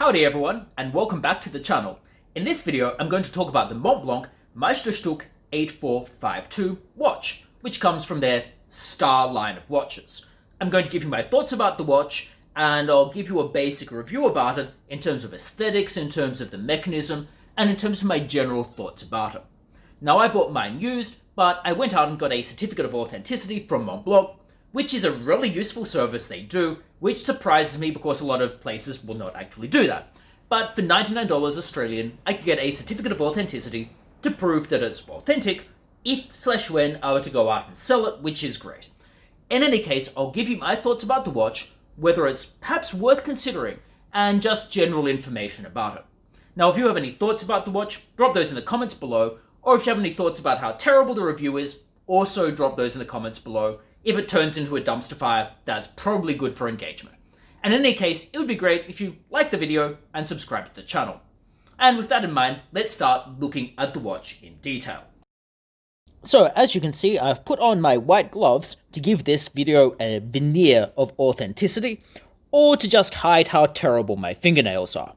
Howdy everyone, and welcome back to the channel. In this video, I'm going to talk about the Montblanc Meisterstuck 8452 watch, which comes from their Star line of watches. I'm going to give you my thoughts about the watch, and I'll give you a basic review about it in terms of aesthetics, in terms of the mechanism, and in terms of my general thoughts about it. Now, I bought mine used, but I went out and got a certificate of authenticity from Montblanc, which is a really useful service they do, which surprises me because a lot of places will not actually do that. But for $99 Australian, I could get a certificate of authenticity to prove that it's authentic if/when I were to go out and sell it, which is great. In any case, I'll give you my thoughts about the watch, whether it's perhaps worth considering, and just general information about it. Now, if you have any thoughts about the watch, drop those in the comments below, or if you have any thoughts about how terrible the review is, also drop those in the comments below. If it turns into a dumpster fire, that's probably good for engagement. And in any case, it would be great if you like the video and subscribe to the channel. And with that in mind, let's start looking at the watch in detail. So, as you can see, I've put on my white gloves to give this video a veneer of authenticity, or to just hide how terrible my fingernails are.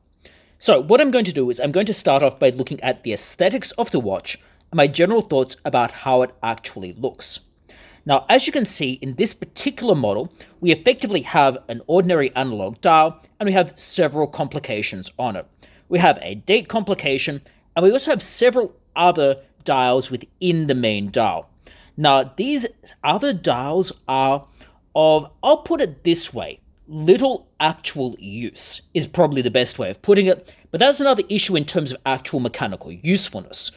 So, what I'm going to do is I'm going to start off by looking at the aesthetics of the watch and my general thoughts about how it actually looks. Now, as you can see, in this particular model, we effectively have an ordinary analog dial, and we have several complications on it. We have a date complication, and we also have several other dials within the main dial. Now, these other dials are of, I'll put it this way, little actual use is probably the best way of putting it, but that's another issue in terms of actual mechanical usefulness.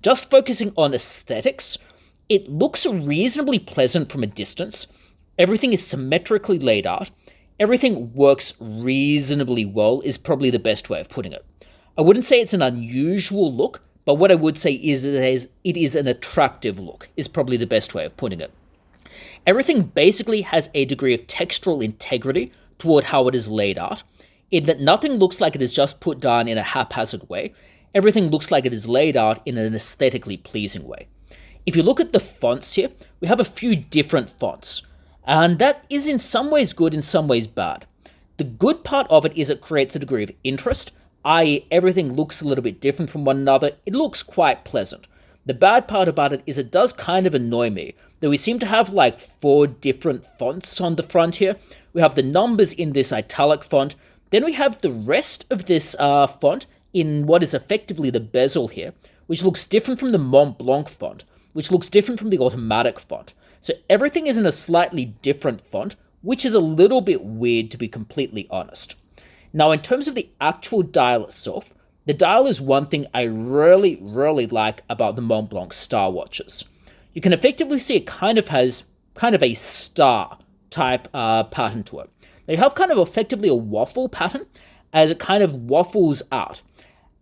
Just focusing on aesthetics, it looks reasonably pleasant from a distance, everything is symmetrically laid out, everything works reasonably well is probably the best way of putting it. I wouldn't say it's an unusual look, but what I would say is it is an attractive look, is probably the best way of putting it. Everything basically has a degree of textural integrity toward how it is laid out, in that nothing looks like it is just put down in a haphazard way, everything looks like it is laid out in an aesthetically pleasing way. If you look at the fonts here, we have a few different fonts, and that is in some ways good, in some ways bad. The good part of it is it creates a degree of interest, i.e. everything looks a little bit different from one another, it looks quite pleasant. The bad part about it is it does kind of annoy me, that we seem to have like 4 different fonts on the front here. We have the numbers in this italic font, then we have the rest of this font in what is effectively the bezel here, which looks different from the Montblanc font, which looks different from the automatic font. So everything is in a slightly different font, which is a little bit weird to be completely honest. Now, in terms of the actual dial itself, the dial is one thing I really like about the Montblanc Star watches. You can effectively see it kind of has a star type pattern to it. They have kind of effectively a waffle pattern as it kind of waffles out.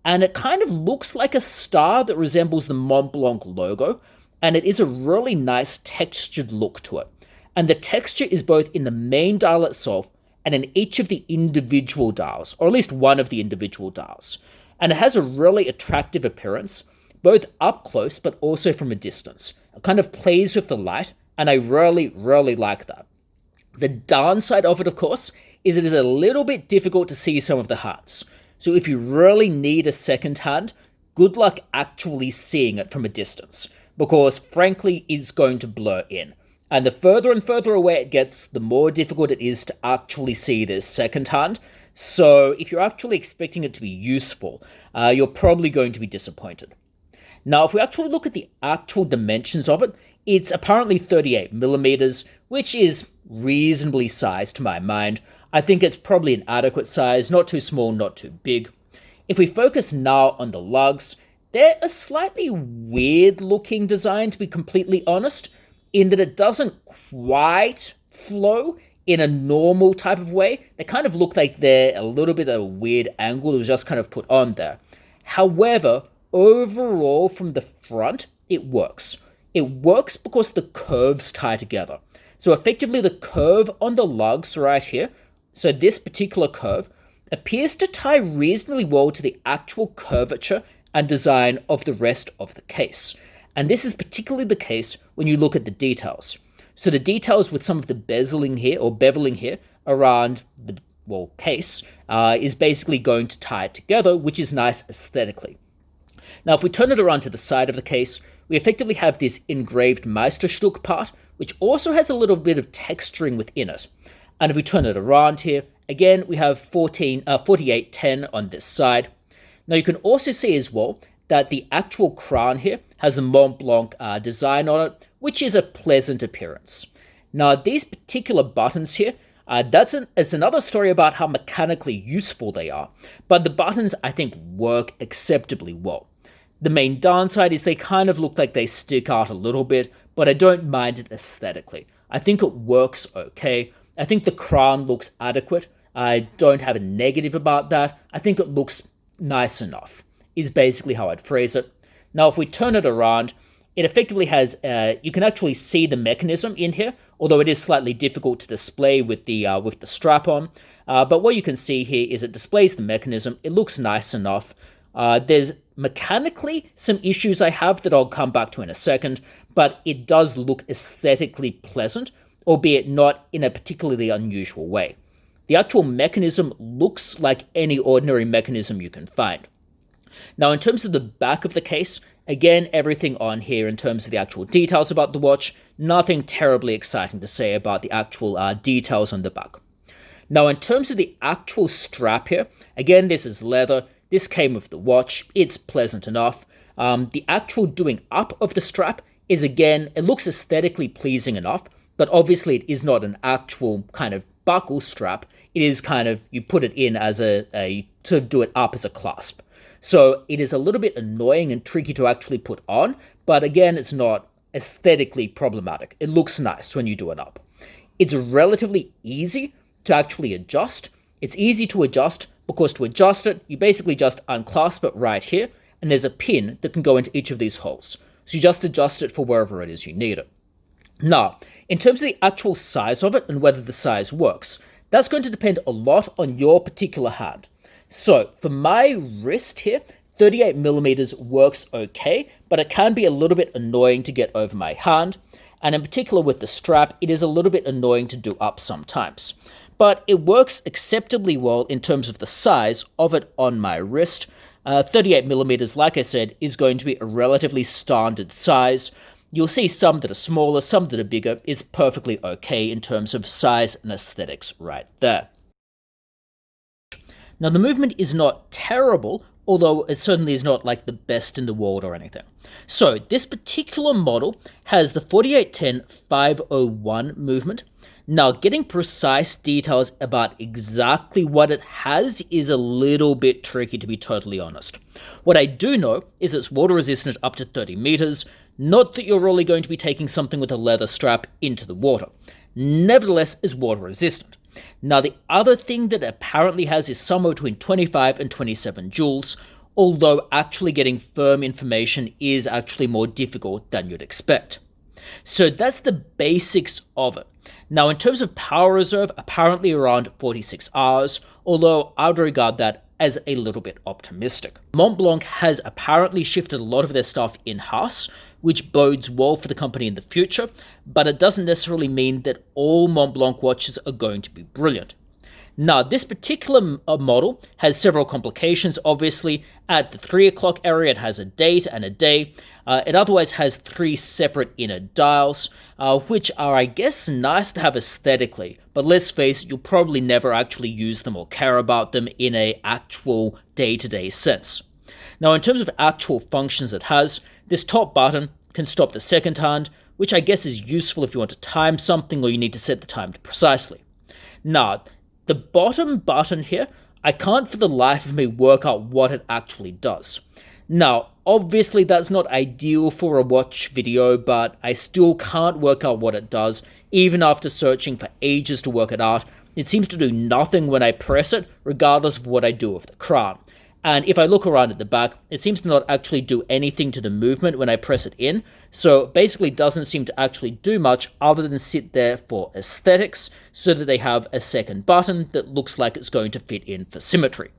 And it kind of looks like a star that resembles the Montblanc logo, and it is a really nice textured look to it. And the texture is both in the main dial itself and in each of the individual dials, or at least one of the individual dials. And it has a really attractive appearance, both up close but also from a distance. It kind of plays with the light, and I really like that. The downside of it, of course, is it is a little bit difficult to see some of the hearts. So if you really need a second hand, good luck actually seeing it from a distance, because frankly, it's going to blur in. And the further and further away it gets, the more difficult it is to actually see this second hand. So if you're actually expecting it to be useful, you're probably going to be disappointed. Now, if we actually look at the actual dimensions of it, it's apparently 38 millimeters, which is reasonably sized to my mind. I think it's probably an adequate size, not too small, not too big. If we focus now on the lugs, they're a slightly weird looking design, to be completely honest, in that it doesn't quite flow in a normal type of way. They kind of look like they're a little bit of a weird angle that was just kind of put on there. However, overall from the front, it works. It works because the curves tie together. So effectively the curve on the lugs right here, so this particular curve, appears to tie reasonably well to the actual curvature and design of the rest of the case. And this is particularly the case when you look at the details. So the details with some of the beveling here around the case is basically going to tie it together, which is nice aesthetically. Now, if we turn it around to the side of the case, we effectively have this engraved Meisterstuck part, which also has a little bit of texturing within it. And if we turn it around here, again, we have 4810 on this side. Now, you can also see as well that the actual crown here has the Montblanc design on it, which is a pleasant appearance. Now, these particular buttons here, it's another story about how mechanically useful they are, but the buttons, I think, work acceptably well. The main downside is they kind of look like they stick out a little bit, but I don't mind it aesthetically. I think it works okay. I think the crown looks adequate. I don't have a negative about that. I think it looks nice enough, is basically how I'd phrase it. Now, if we turn it around, it effectively has, you can actually see the mechanism in here, although it is slightly difficult to display with the strap on. But what you can see here is it displays the mechanism. It looks nice enough. There's mechanically some issues I have that I'll come back to in a second, but it does look aesthetically pleasant, albeit not in a particularly unusual way. The actual mechanism looks like any ordinary mechanism you can find. Now, in terms of the back of the case, again, everything on here in terms of the actual details about the watch, nothing terribly exciting to say about the actual details on the back. Now, in terms of the actual strap here, again, this is leather. This came with the watch. It's pleasant enough. The actual doing up of the strap is, again, it looks aesthetically pleasing enough, but obviously it is not an actual kind of buckle strap. It is kind of, you put it in as you sort of do it up as a clasp. So it is a little bit annoying and tricky to actually put on, but again, it's not aesthetically problematic. It looks nice when you do it up. It's relatively easy to actually adjust. It's easy to adjust because to adjust it, you basically just unclasp it right here, and there's a pin that can go into each of these holes. So you just adjust it for wherever it is you need it. Now, in terms of the actual size of it and whether the size works, that's going to depend a lot on your particular hand. So for my wrist here, 38mm works okay, but it can be a little bit annoying to get over my hand. And in particular with the strap, it is a little bit annoying to do up sometimes. But it works acceptably well in terms of the size of it on my wrist. 38mm, like I said, is going to be a relatively standard size. You'll see some that are smaller, some that are bigger. It's perfectly okay in terms of size and aesthetics right there. Now, the movement is not terrible, although it certainly is not like the best in the world or anything. So this particular model has the 4810-501 movement. Now, getting precise details about exactly what it has is a little bit tricky, to be totally honest. What I do know is it's water resistant up to 30 meters, not that you're really going to be taking something with a leather strap into the water. Nevertheless, it's water resistant. Now, the other thing that it apparently has is somewhere between 25 and 27 joules, although actually getting firm information is actually more difficult than you'd expect. So that's the basics of it. Now, in terms of power reserve, apparently around 46 hours, although I would regard that as a little bit optimistic. Montblanc has apparently shifted a lot of their stuff in-house, which bodes well for the company in the future, but it doesn't necessarily mean that all Montblanc watches are going to be brilliant. Now, this particular model has several complications, obviously. At the 3 o'clock area, it has a date and a day. It otherwise has 3 separate inner dials, which are, I guess, nice to have aesthetically. But let's face it, you'll probably never actually use them or care about them in an actual day-to-day sense. Now, in terms of actual functions it has, this top button can stop the second hand, which I guess is useful if you want to time something or you need to set the time precisely. Now, the bottom button here, I can't for the life of me work out what it actually does. Now, obviously that's not ideal for a watch video, but I still can't work out what it does, even after searching for ages to work it out. It seems to do nothing when I press it, regardless of what I do with the crown. And if I look around at the back, it seems to not actually do anything to the movement when I press it in. So basically doesn't seem to actually do much other than sit there for aesthetics, so that they have a second button that looks like it's going to fit in for symmetry.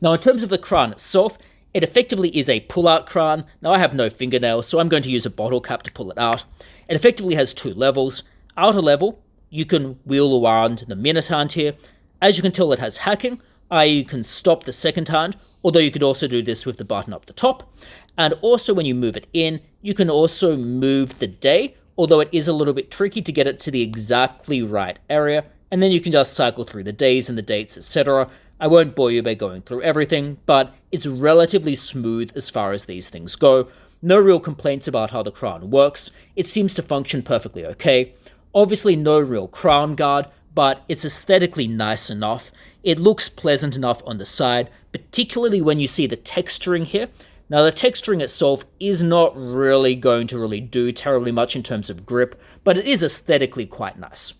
Now, in terms of the crown itself, it effectively is a pull-out crown. Now, I have no fingernails, so I'm going to use a bottle cap to pull it out. It effectively has 2 levels. Outer level, you can wheel around the minute hand here. As you can tell, it has hacking, i.e. you can stop the second hand, although you could also do this with the button up the top. And also when you move it in, you can also move the day, although it is a little bit tricky to get it to the exactly right area, and then you can just cycle through the days and the dates, etc. I won't bore you by going through everything, but it's relatively smooth as far as these things go. No real complaints about how the crown works. It seems to function perfectly okay. Obviously no real crown guard, but it's aesthetically nice enough. It looks pleasant enough on the side, particularly when you see the texturing here. Now the texturing itself is not really going to do terribly much in terms of grip, but it is aesthetically quite nice.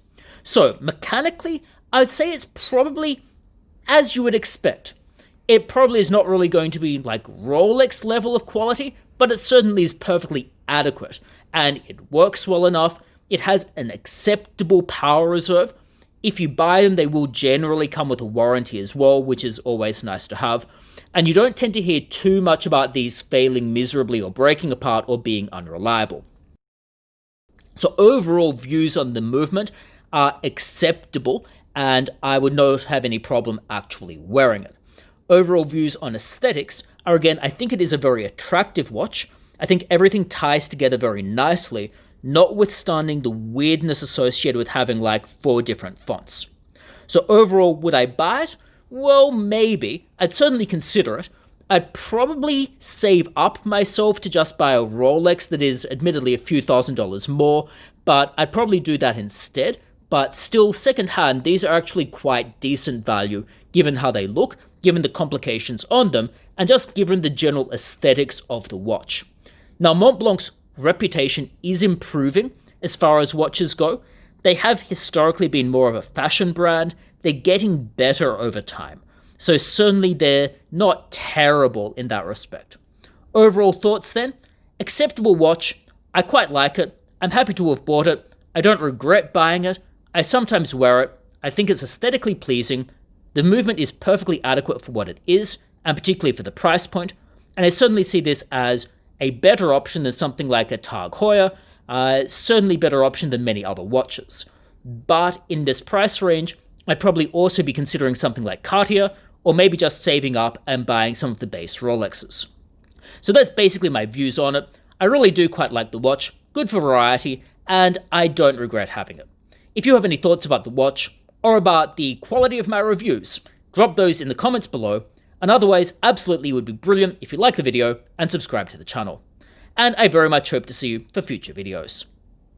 So mechanically, I'd say it's probably as you would expect. It probably is not really going to be like Rolex level of quality, but it certainly is perfectly adequate, and it works well enough. It has an acceptable power reserve. If you buy them, they will generally come with a warranty as well, which is always nice to have. And you don't tend to hear too much about these failing miserably or breaking apart or being unreliable. So overall views on the movement are acceptable, and I would not have any problem actually wearing it. Overall views on aesthetics are, again, I think it is a very attractive watch. I think everything ties together very nicely, notwithstanding the weirdness associated with having like 4 different fonts. So overall, would I buy it? Well, maybe. I'd certainly consider it. I'd probably save up myself to just buy a Rolex that is admittedly a few $1,000s more, but I'd probably do that instead. But still, secondhand, these are actually quite decent value given how they look, given the complications on them, and just given the general aesthetics of the watch. Now, Montblanc's reputation is improving as far as watches go. They have historically been more of a fashion brand. They're getting better over time. So certainly they're not terrible in that respect. Overall thoughts then? Acceptable watch. I quite like it. I'm happy to have bought it. I don't regret buying it. I sometimes wear it. I think it's aesthetically pleasing. The movement is perfectly adequate for what it is, and particularly for the price point. And I certainly see this as a better option than something like a Tag Heuer, certainly better option than many other watches. But in this price range, I'd probably also be considering something like Cartier, or maybe just saving up and buying some of the base Rolexes. So that's basically my views on it. I really do quite like the watch, good for variety, and I don't regret having it. If you have any thoughts about the watch, or about the quality of my reviews, drop those in the comments below, and otherwise, absolutely would be brilliant if you like the video and subscribe to the channel. And I very much hope to see you for future videos.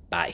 Bye.